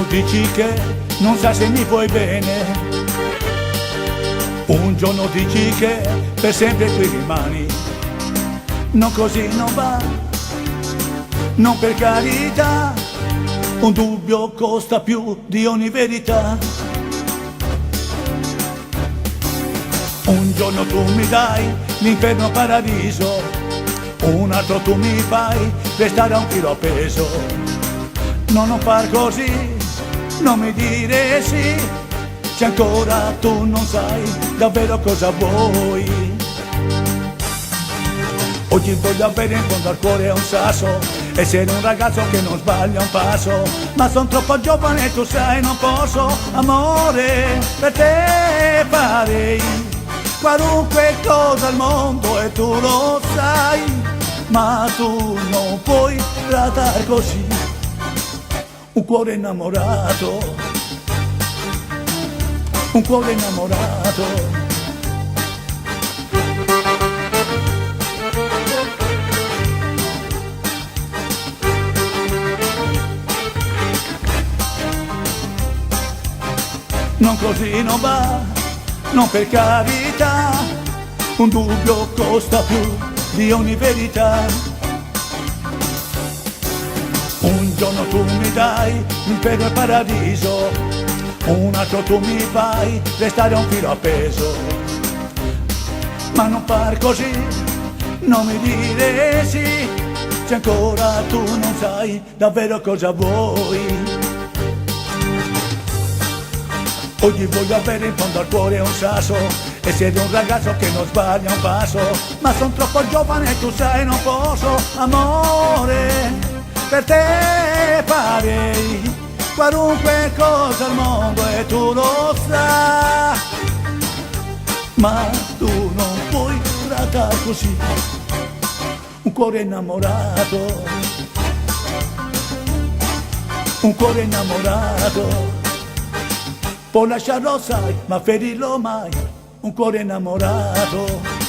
giorno dici che non sai se mi vuoi bene, un giorno dici che per sempre qui rimani. No, così non va, non per carità, un dubbio costa più di ogni verità. Un giorno tu mi dai l'inferno paradiso, un altro tu mi fai restare a un filo appeso. No, non far così, non mi dire sì, se ancora tu non sai davvero cosa vuoi. Oggi voglio avere in fondo al cuore un sasso, essere un ragazzo che non sbaglia un passo, ma son troppo giovane e tu sai non posso, amore, per te farei qualunque cosa al mondo e tu lo sai, ma tu non puoi trattare così un cuore innamorato, un cuore innamorato. Non così non va, non per carità, un dubbio costa più di ogni verità. Un giorno tu mi dai l'inferno e paradiso, un altro tu mi fai restare a un filo appeso. Ma non far così, non mi dire sì, se ancora tu non sai davvero cosa vuoi. Oggi voglio avere in fondo al cuore un sasso, essere un ragazzo che non sbaglia un passo, ma son troppo giovane e tu sai non posso, amore, per te farei qualunque cosa al mondo e tu lo sai, ma tu non puoi trattare così un cuore innamorato, un cuore innamorato. Può lasciarlo sai, ma ferirlo mai, un cuore innamorato.